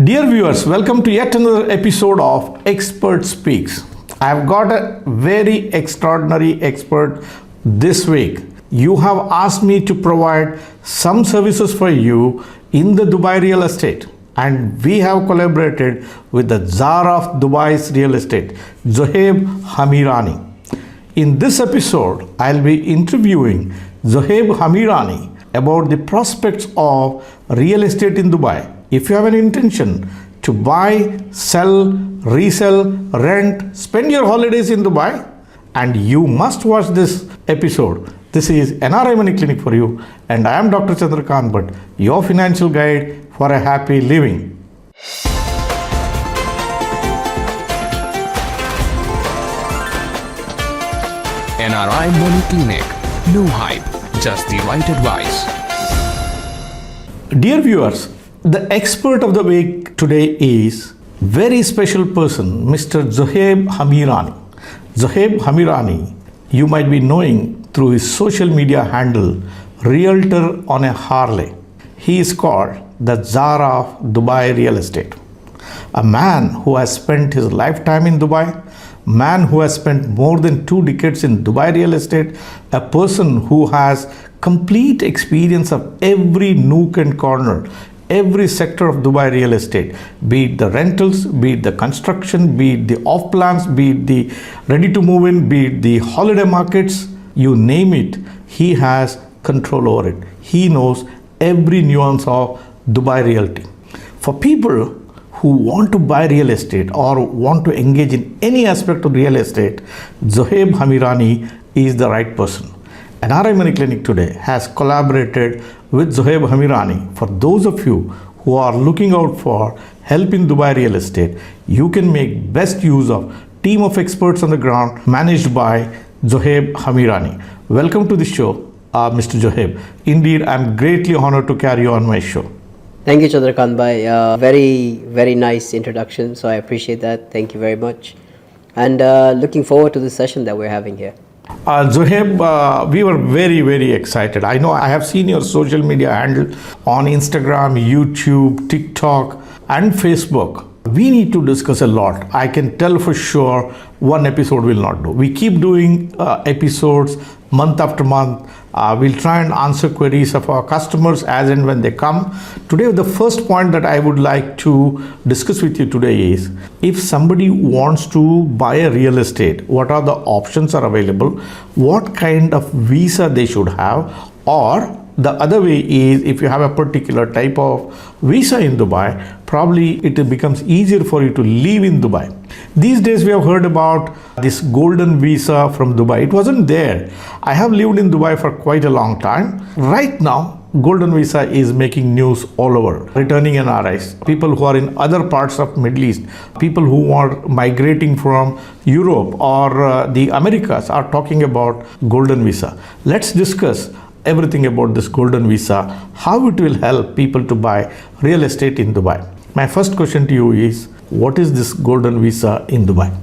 Dear viewers, welcome to yet another episode of Expert Speaks. I've got a very extraordinary expert this week. You have asked me to provide some services for you in the Dubai real estate, and we have collaborated with the Czar of Dubai's real estate, Zohaib Hamirani. In this episode, I'll be interviewing Zohaib Hamirani about the prospects of real estate in Dubai. If you have an intention to buy, sell, resell, rent, spend your holidays in Dubai, and you must watch this episode. This is NRI Money Clinic for you, and I am Dr. Chandrakant Bhatt, your financial guide for a happy living. NRI Money Clinic. No hype, just the right advice. Dear viewers, the expert of the week today is very special person, Mr. Zohaib Hamirani. Zohaib Hamirani, you might be knowing through his social media handle, Realtor on a Harley. He is called the Czar of Dubai real estate. A man who has spent his lifetime in Dubai, man who has spent more than 2 decades in Dubai real estate, a person who has complete experience of every nook and corner, every sector of Dubai real estate, be it the rentals, be it the construction, be it the off plans, be it the ready to move in, be it the holiday markets, you name it, he has control over it. He knows every nuance of Dubai realty. For people who want to buy real estate or want to engage in any aspect of real estate, Zohaib Hamirani is the right person. NRI Money Clinic today has collaborated with Zohaib Hamirani. For those of you who are looking out for help in Dubai real estate, you can make best use of team of experts on the ground managed by Zohaib Hamirani. Welcome to the show, Mr. Zohaib. Indeed, I'm greatly honored to carry you on my show. Thank you, Chandrakant Bhai. Very nice introduction. So I appreciate that. Thank you very much. And looking forward to the session that we're having here. Zohaib, we were very excited. I know I have seen your social media handle on Instagram, YouTube, TikTok, and Facebook. We need to discuss a lot. I can tell for sure one episode will not do. We keep doing episodes month after month. We'll try and answer queries of our customers as and when they come. Today, the first point that I would like to discuss with you today is, if somebody wants to buy a real estate, what are the options are available, what kind of visa they should have, or the other way is, if you have a particular type of visa in Dubai, probably it becomes easier for you to live in Dubai. These days we have heard about this golden visa from Dubai. It wasn't there. I have lived in Dubai for quite a long time. Right now, golden visa is making news all over. Returning NRIs, people who are in other parts of Middle East, people who are migrating from Europe or the Americas are talking about golden visa. Let's discuss everything about this golden visa, how it will help people to buy real estate in Dubai. My first question to you is, what is this golden visa in Dubai?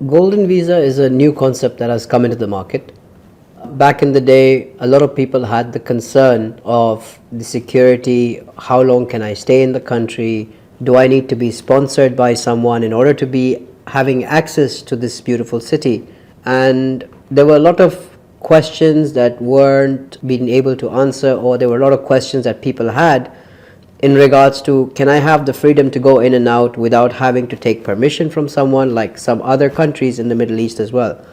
Golden visa is a new concept that has come into the market. Back in the day, a lot of people had the concern of the security. How long can I stay in the country? Do I need to be sponsored by someone in order to be having access to this beautiful city? And there were a lot of questions that weren't being able to answer, or there were a lot of questions that people had in regards to, can I have the freedom to go in and out without having to take permission from someone, like some other countries in the Middle East as well.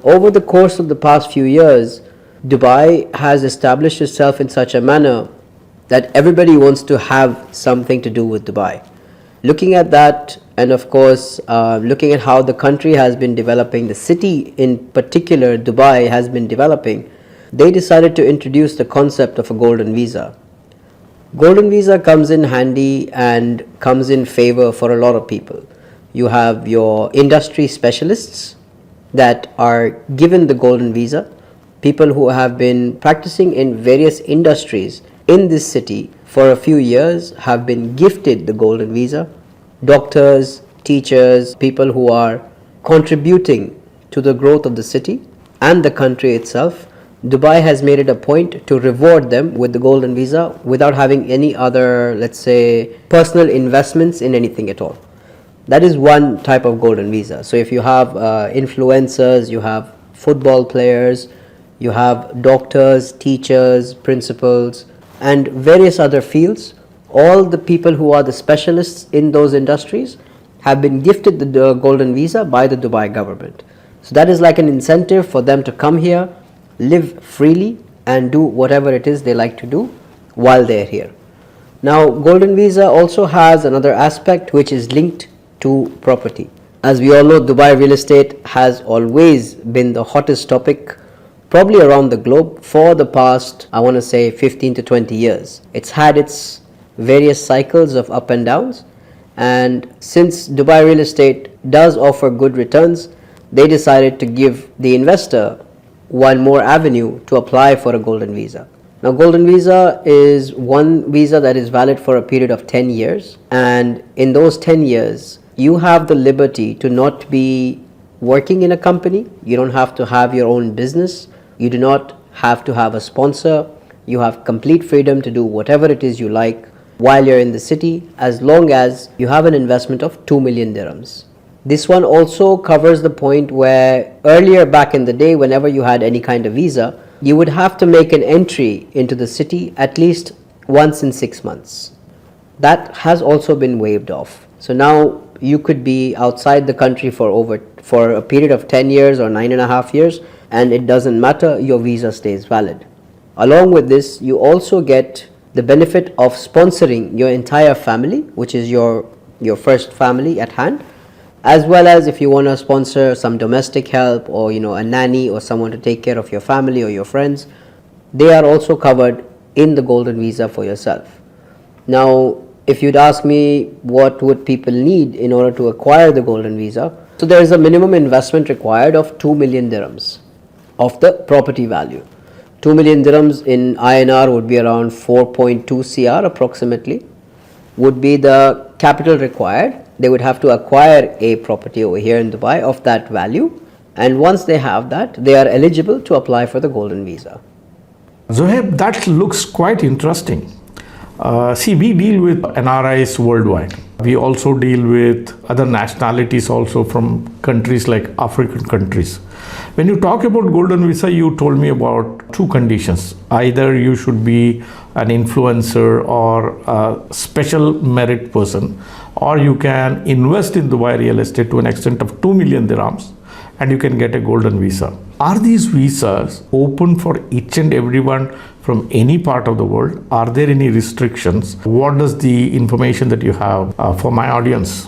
Over the course of the past few years, Dubai has established itself in such a manner that everybody wants to have something to do with Dubai. Looking at that, and of course looking at how the country has been developing, the city in particular, Dubai, has been developing, they decided to introduce the concept of a golden visa. Golden visa comes in handy and comes in favor for a lot of people. You have your industry specialists that are given the golden visa, people who have been practicing in various industries in this city for a few years have been gifted the golden visa. Doctors, teachers, people who are contributing to the growth of the city and the country itself Dubai has made it a point to reward them with the golden visa without having any other, let's say, personal investments in anything at all. That is one type of golden visa. So if you have influencers, you have football players, you have doctors, teachers, principals, and various other fields, all the people who are the specialists in those industries have been gifted the golden visa by the Dubai government. So that is like an incentive for them to come here, live freely, and do whatever it is they like to do while they're here. Now, golden visa also has another aspect which is linked to property. As we all know, Dubai real estate has always been the hottest topic probably around the globe for the past, I want to say, 15 to 20 years. It's had its various cycles of up and downs, and since Dubai real estate does offer good returns, they decided to give the investor one more avenue to apply for a golden visa. Now, golden visa is one visa that is valid for a period of 10 years, and in those 10 years you have the liberty to not be working in a company. You don't have to have your own business. You do not have to have a sponsor. You have complete freedom to do whatever it is you like while you're in the city, as long as you have an investment of 2 million dirhams. This one also covers the point where earlier back in the day, whenever you had any kind of visa, you would have to make an entry into the city at least once in 6 months. That has also been waived off. So now you could be outside the country for a period of 10 years or 9.5 years, and it doesn't matter, your visa stays valid. Along with this, you also get the benefit of sponsoring your entire family, which is your first family at hand, as well as if you want to sponsor some domestic help, or a nanny or someone to take care of your family or your friends, they are also covered in the golden visa for yourself. Now, if you'd ask me what would people need in order to acquire the golden visa, so there is a minimum investment required of 2 million dirhams of the property value. 2 million dirhams in INR would be around 4.2 CR approximately, would be the capital required. They would have to acquire a property over here in Dubai of that value, and once they have that, they are eligible to apply for the golden visa. Zohaib, that looks quite interesting. See, we deal with NRIs worldwide. We also deal with other nationalities also from countries like African countries. When you talk about golden visa, you told me about two conditions. Either you should be an influencer or a special merit person, or you can invest in Dubai real estate to an extent of 2 million dirhams and you can get a golden visa. Are these visas open for each and everyone from any part of the world? Are there any restrictions? What is the information that you have for my audience?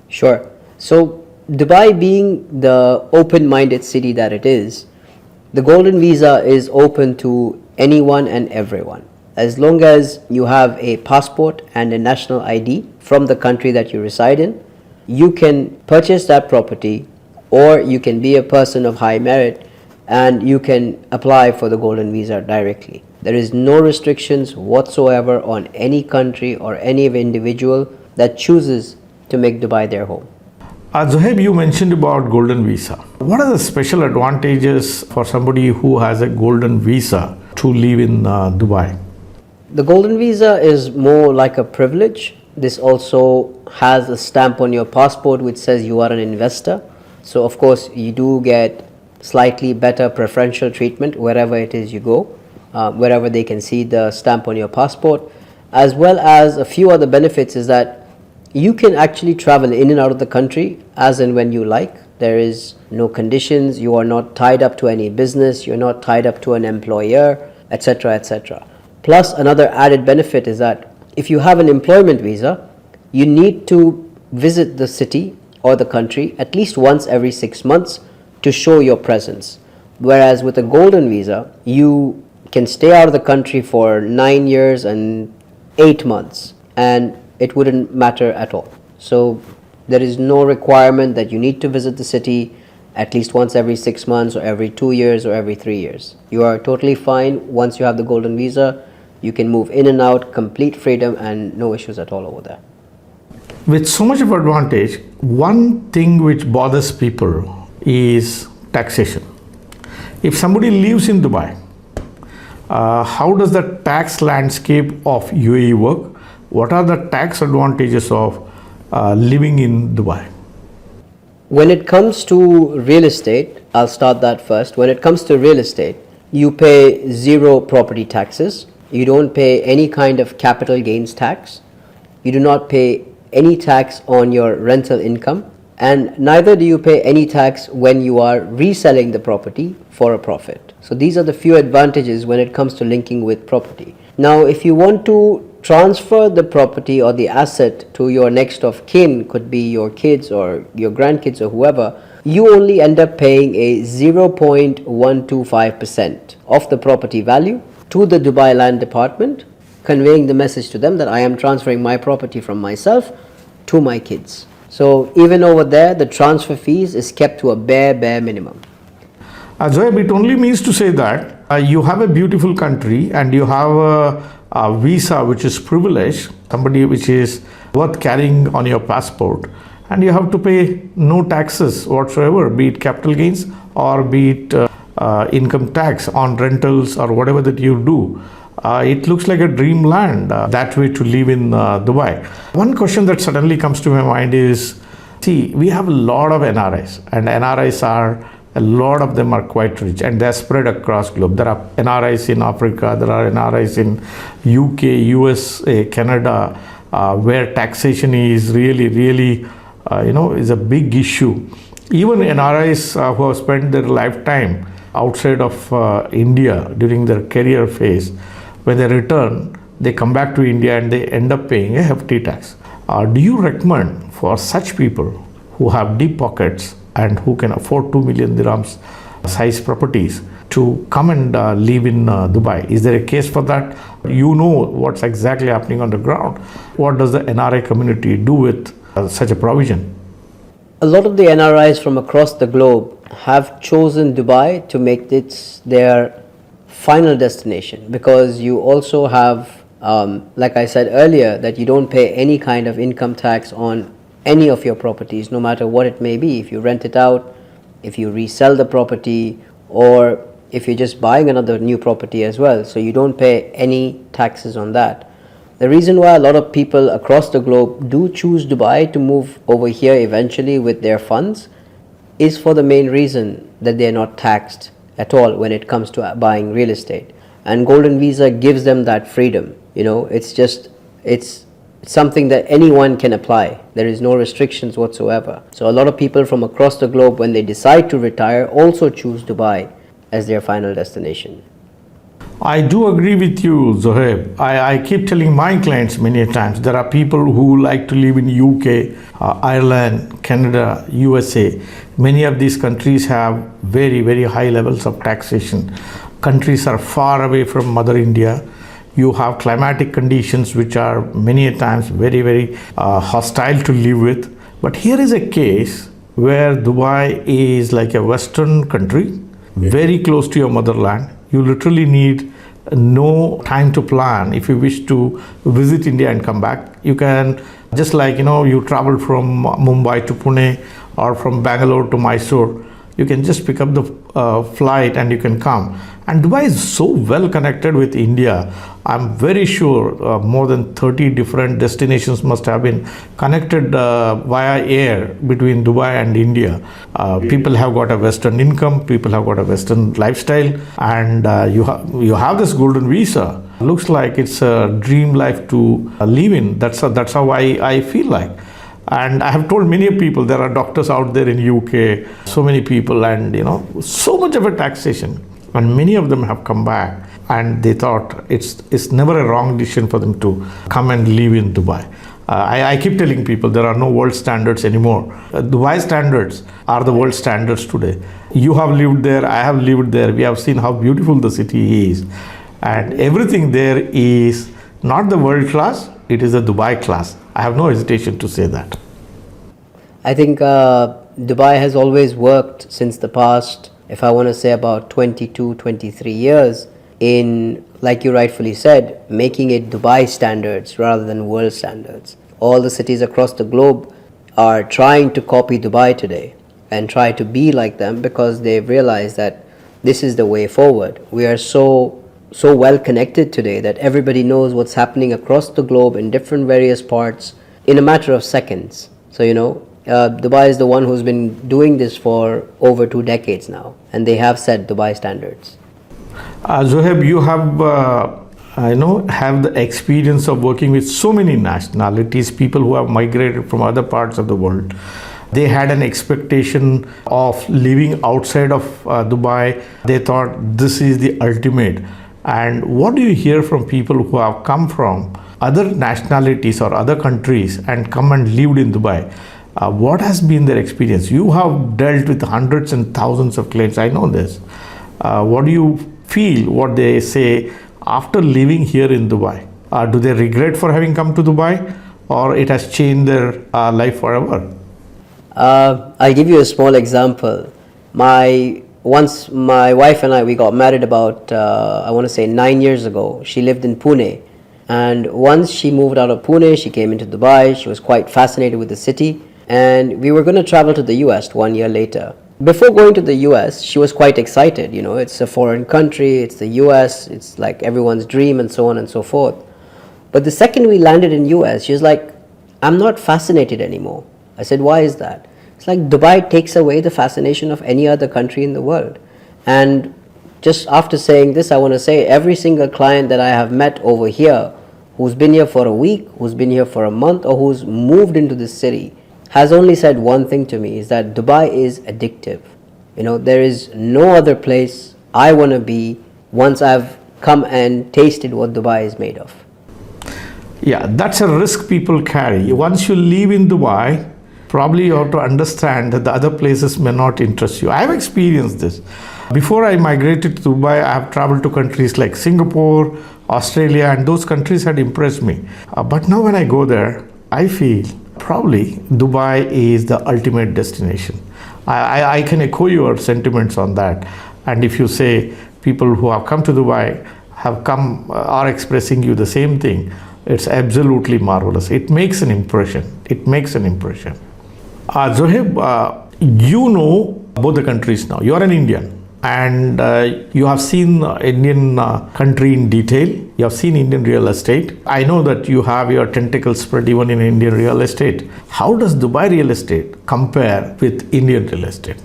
Sure. So Dubai being the open-minded city that it is, the golden visa is open to anyone and everyone. As long as you have a passport and a national ID from the country that you reside in, you can purchase that property, or you can be a person of high merit and you can apply for the golden visa directly. There is no restrictions whatsoever on any country or any individual that chooses to make Dubai their home. Zohaib, you mentioned about golden visa. What are the special advantages for somebody who has a golden visa to live in Dubai? The golden visa is more like a privilege. This also has a stamp on your passport which says you are an investor. So of course you do get slightly better preferential treatment wherever it is you go, wherever they can see the stamp on your passport, as well as a few other benefits is that you can actually travel in and out of the country as and when you like. There is no conditions, you are not tied up to any business, you're not tied up to an employer, etc., etc. Plus, another added benefit is that if you have an employment visa, you need to visit the city or the country at least once every 6 months to show your presence. Whereas with a golden visa, you can stay out of the country for 9 years and 8 months and it wouldn't matter at all. So there is no requirement that you need to visit the city at least once every 6 months or every 2 years or every 3 years. You are totally fine. Once you have the golden visa, you can move in and out, complete freedom and no issues at all over there. With so much of advantage, one thing which bothers people is taxation. If somebody lives in Dubai How does the tax landscape of UAE work? What are the tax advantages of living in Dubai? When it comes to real estate, I'll start that first. When it comes to real estate, you pay zero property taxes. You don't pay any kind of capital gains tax. You do not pay any tax on your rental income. And neither do you pay any tax when you are reselling the property for a profit. So these are the few advantages when it comes to linking with property. Now, if you want to transfer the property or the asset to your next of kin, could be your kids or your grandkids or whoever, you only end up paying a 0.125% of the property value to the Dubai Land Department, conveying the message to them that I am transferring my property from myself to my kids. So even over there, the transfer fees is kept to a bare minimum. Zoeb, it only means to say that you have a beautiful country and you have a visa which is privileged, somebody which is worth carrying on your passport, and you have to pay no taxes whatsoever, be it capital gains or be it income tax on rentals or whatever that you do. It looks like a dreamland that way to live in Dubai. One question that suddenly comes to my mind is, see, we have a lot of NRIs, and NRIs are, a lot of them are quite rich and they're spread across globe. There are NRIs in Africa, there are NRIs in UK, USA, Canada, where taxation is really is a big issue. Even NRIs who have spent their lifetime outside of India during their career phase, when they return, they come back to India and they end up paying a hefty tax. Do you recommend for such people who have deep pockets and who can afford 2 million dirhams size properties to come and live in Dubai? Is there a case for that? You know what's exactly happening on the ground. What does the NRI community do with such a provision? A lot of the NRIs from across the globe have chosen Dubai to make it their final destination, because you also have, like I said earlier, that you don't pay any kind of income tax on any of your properties, no matter what it may be. If you rent it out, if you resell the property, or if you're just buying another new property as well. So you don't pay any taxes on that. The reason why a lot of people across the globe do choose Dubai to move over here eventually with their funds is for the main reason that they're not taxed at all when it comes to buying real estate. And Golden Visa gives them that freedom. It's something that anyone can apply. There is no restrictions whatsoever. So a lot of people from across the globe, when they decide to retire, also choose Dubai as their final destination. I do agree with you, Zohaib. I keep telling my clients many times, there are people who like to live in UK, Ireland, Canada, USA. Many of these countries have very high levels of taxation. Countries are far away from Mother India. You have climatic conditions which are many times very hostile to live with. But here is a case where Dubai is like a Western country, very close to your motherland. You literally need no time to plan. If you wish to visit India and come back, you can, just like you travel from Mumbai to Pune or from Bangalore to Mysore, you can just pick up the flight and you can come. And Dubai is so well connected with India. I'm very sure more than 30 different destinations must have been connected via air between Dubai and India. People have got a Western income, people have got a Western lifestyle, and you have this golden visa. Looks like it's a dream life to live in. That's how I feel like. And I have told many people, there are doctors out there in UK, so many people, and so much of a taxation. And many of them have come back and they thought it's never a wrong decision for them to come and live in Dubai. I keep telling people there are no world standards anymore. Dubai standards are the world standards today. You have lived there, I have lived there. We have seen how beautiful the city is. And everything there is not the world class, it is a Dubai class. I have no hesitation to say that. I think Dubai has always worked since the past, if I want to say about 22, 23 years, in, like you rightfully said, making it Dubai standards rather than world standards. All the cities across the globe are trying to copy Dubai today and try to be like them, because they've realized that this is the way forward. We are so so well connected today that everybody knows what's happening across the globe in different various parts in a matter of seconds. So, Dubai is the one who's been doing this for over 2 decades now, and they have set Dubai standards. Zohaib, you have the experience of working with so many nationalities, people who have migrated from other parts of the world. They had an expectation of living outside of Dubai. They thought this is the ultimate. And what do you hear from people who have come from other nationalities or other countries and come and lived in Dubai? What has been their experience? You have dealt with hundreds and thousands of clients, I know this. What do you feel, what they say after living here in Dubai? Do they regret for having come to Dubai, or it has changed their life forever? I'll give you a small example. Once my wife and I, we got married about, I want to say 9 years ago. She lived in Pune. And once she moved out of Pune, she came into Dubai. She was quite fascinated with the city. And we were going to travel to the US 1 year later. Before going to the US, she was quite excited. It's a foreign country, it's the US, it's like everyone's dream and so on and so forth. But the second we landed in US, she was like, I'm not fascinated anymore. I said, why is that? It's like Dubai takes away the fascination of any other country in the world. And just after saying this, I want to say every single client that I have met over here, who's been here for a week, who's been here for a month, or who's moved into this city, has only said one thing to me, is that Dubai is addictive. There is no other place I want to be once I've come and tasted what Dubai is made of. Yeah, that's a risk people carry. Once you live in Dubai, probably you have to understand that the other places may not interest you. I have experienced this. Before I migrated to Dubai, I have traveled to countries like Singapore, Australia, and those countries had impressed me. But now when I go there, I feel probably Dubai is the ultimate destination. I can echo your sentiments on that. And if you say people who have come to Dubai are expressing you the same thing, it's absolutely marvelous. It makes an impression. Zohaib, you know both the countries now. You are an Indian. And you have seen Indian country in detail. You have seen Indian real estate. I know that you have your tentacles spread even in Indian real estate. How does Dubai real estate compare with Indian real estate?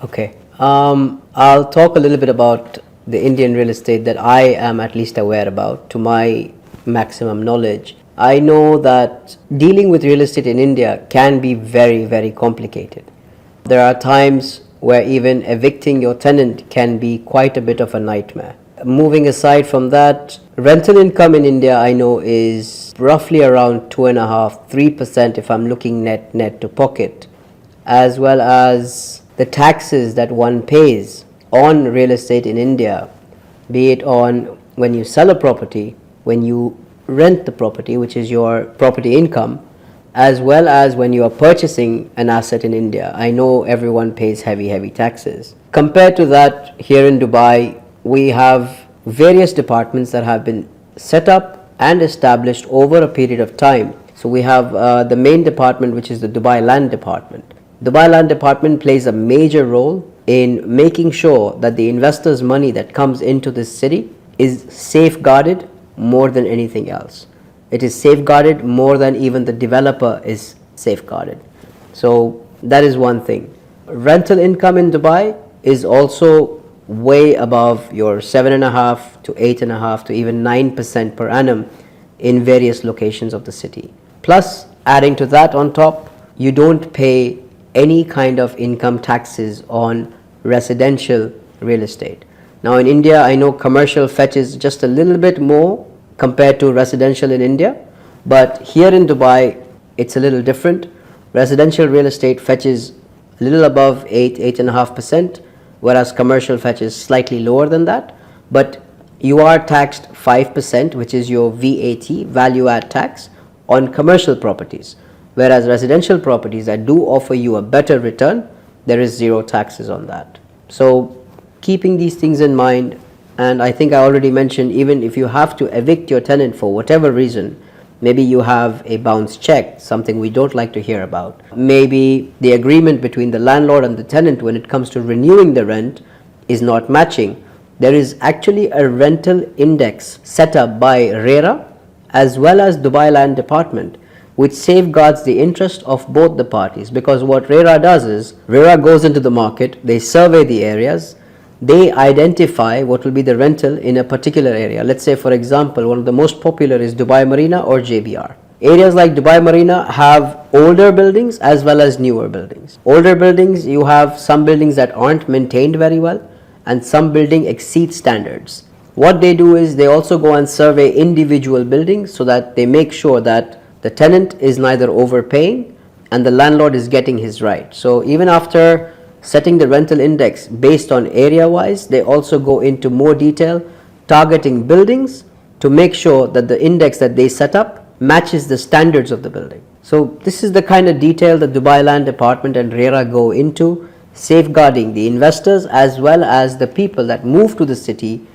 Okay. I'll talk a little bit about the Indian real estate that I am at least aware about to my maximum knowledge. I know that dealing with real estate in India can be very, very complicated. There are times where even evicting your tenant can be quite a bit of a nightmare. Moving aside from that, rental income in India I know is roughly around 2.5-3% if I'm looking net to pocket, as well as the taxes that one pays on real estate in India, be it on when you sell a property, when you rent the property, which is your property income, as well as when you are purchasing an asset in India. I know everyone pays heavy taxes. Compared to that, here in Dubai, we have various departments that have been set up and established over a period of time. So we have the main department, which is the Dubai Land Department. Dubai Land Department plays a major role in making sure that the investors' money that comes into this city is safeguarded more than anything else. It is safeguarded more than even the developer is safeguarded. So that is one thing. Rental income in Dubai is also way above your 7.5 to 8.5 to even 9% per annum in various locations of the city. Plus, adding to that on top, you don't pay any kind of income taxes on residential real estate. Now in India, I know commercial fetches just a little bit more compared to residential in India, but here in Dubai, it's a little different. Residential real estate fetches a little above 8.5%, whereas commercial fetches slightly lower than that. But you are taxed 5%, which is your VAT, value add tax, on commercial properties. Whereas residential properties that do offer you a better return, there is zero taxes on that. So keeping these things in mind, and I think I already mentioned, even if you have to evict your tenant for whatever reason, maybe you have a bounce check, something we don't like to hear about. Maybe the agreement between the landlord and the tenant when it comes to renewing the rent is not matching. there is actually a rental index set up by RERA as well as Dubai Land Department, which safeguards the interest of both the parties. Because what RERA does is, RERA goes into the market, they survey the areas, they identify what will be the rental in a particular area. Let's say, for example, one of the most popular is Dubai Marina or JBR. Areas like Dubai Marina have older buildings as well as newer buildings. Older buildings, you have some buildings that aren't maintained very well, and some building exceed standards. What they do is they also go and survey individual buildings so that they make sure that the tenant is neither overpaying and the landlord is getting his right. So even after setting the rental index based on area wise, they also go into more detail targeting buildings to make sure that the index that they set up matches the standards of the building. So this is the kind of detail that Dubai Land Department and RERA go into, safeguarding the investors as well as the people that move to the city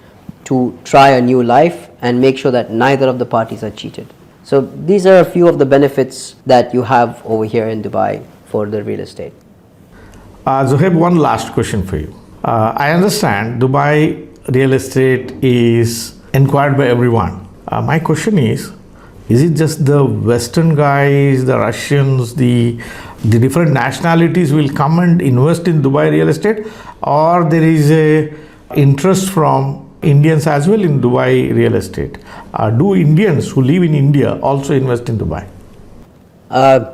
to try a new life and make sure that neither of the parties are cheated. So these are a few of the benefits that you have over here in Dubai for the real estate. Zohaib, one last question for you. I understand Dubai real estate is inquired by everyone. My question is it just the Western guys, the Russians, the different nationalities will come and invest in Dubai real estate, or there is a interest from Indians as well in Dubai real estate? Do Indians who live in India also invest in Dubai?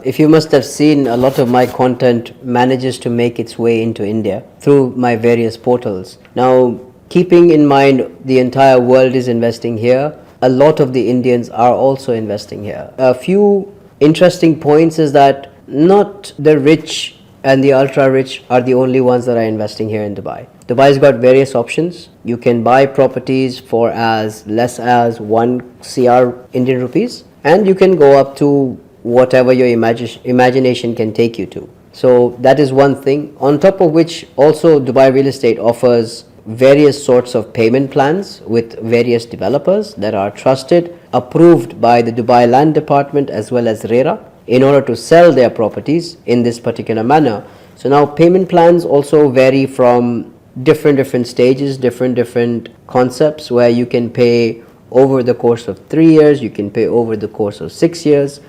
If you must have seen, a lot of my content manages to make its way into India through my various portals. Now, keeping in mind the entire world is investing here, a lot of the Indians are also investing here. A few interesting points is that not the rich and the ultra rich are the only ones that are investing here in Dubai. Dubai's got various options. You can buy properties for as less as 1 CR Indian rupees, and you can go up to whatever your imagination can take you to. So that is one thing. On top of which, also Dubai Real Estate offers various sorts of payment plans with various developers that are trusted, approved by the Dubai Land Department as well as RERA in order to sell their properties in this particular manner. So now payment plans also vary from different stages, different concepts, where you can pay over the course of 3 years, you can pay over the course of 6 years,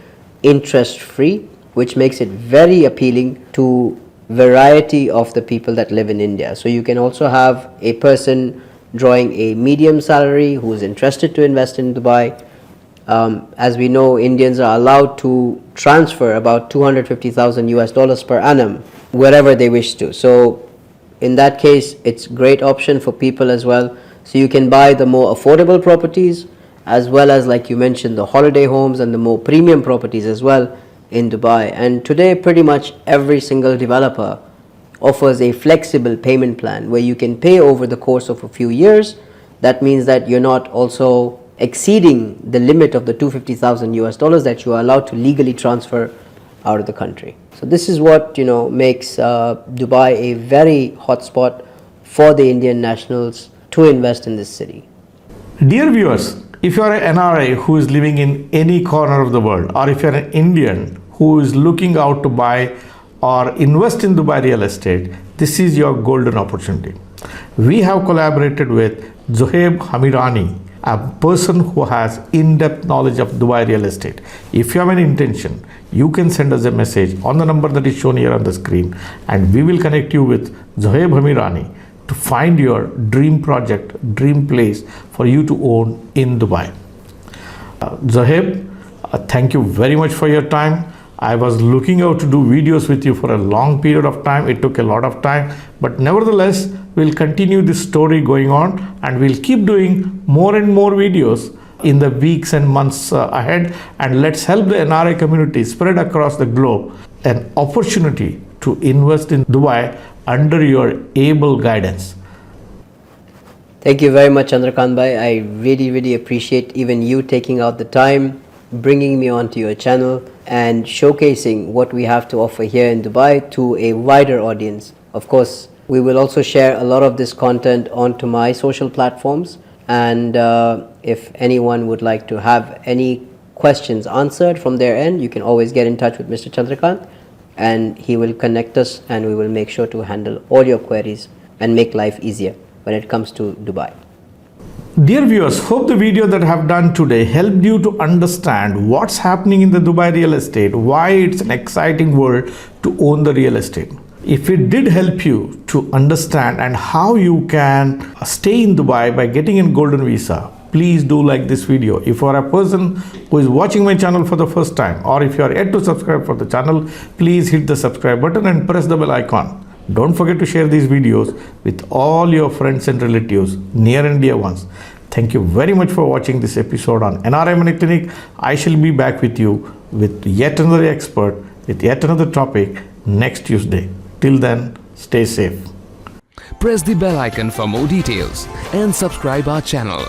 interest free, which makes it very appealing to variety of the people that live in India. So you can also have a person drawing a medium salary who is interested to invest in Dubai. As we know, Indians are allowed to transfer about 250,000 US dollars per annum wherever they wish to. So in that case, it's a great option for people as well. So you can buy the more affordable properties as well as, like you mentioned, the holiday homes and the more premium properties as well in Dubai. And today pretty much every single developer offers a flexible payment plan where you can pay over the course of a few years. That means that you're not also exceeding the limit of the 250,000 US dollars that you are allowed to legally transfer out of the country. So this is what makes Dubai a very hot spot for the Indian nationals to invest in this city. Dear viewers, if you are an NRI who is living in any corner of the world, or if you are an Indian who is looking out to buy or invest in Dubai real estate, this is your golden opportunity. We have collaborated with Zohaib Hamirani, a person who has in-depth knowledge of Dubai real estate. If you have an intention, you can send us a message on the number that is shown here on the screen, and we will connect you with Zohaib Hamirani to find your dream project, dream place for you to own in Dubai. Zohaib, thank you very much for your time. I was looking out to do videos with you for a long period of time. It took a lot of time, but nevertheless, we'll continue this story going on, and we'll keep doing more and more videos in the weeks and months ahead. And let's help the NRI community spread across the globe an opportunity to invest in Dubai under your able guidance. Thank you very much, Chandrakant Bhai. I really appreciate even you taking out the time, bringing me onto your channel and showcasing what we have to offer here in Dubai to a wider audience. Of course, we will also share a lot of this content onto my social platforms, and if anyone would like to have any questions answered from their end, you can always get in touch with Mr. Chandrakant, and he will connect us, and we will make sure to handle all your queries and make life easier. when it comes to Dubai. Dear viewers, hope the video that I have done today helped you to understand what's happening in the Dubai real estate, why it's an exciting world to own the real estate. If it did help you to understand and how you can stay in Dubai by getting a golden visa, please do like this video. If you are a person who is watching my channel for the first time, or if you are yet to subscribe for the channel, please hit the subscribe button and press the bell icon. Don't forget to share these videos with all your friends and relatives, near and dear ones. Thank you very much for watching this episode on NRI Money Clinic. I shall be back with you with yet another expert, with yet another topic next Tuesday. Till then, stay safe. Press the bell icon for more details and subscribe our channel.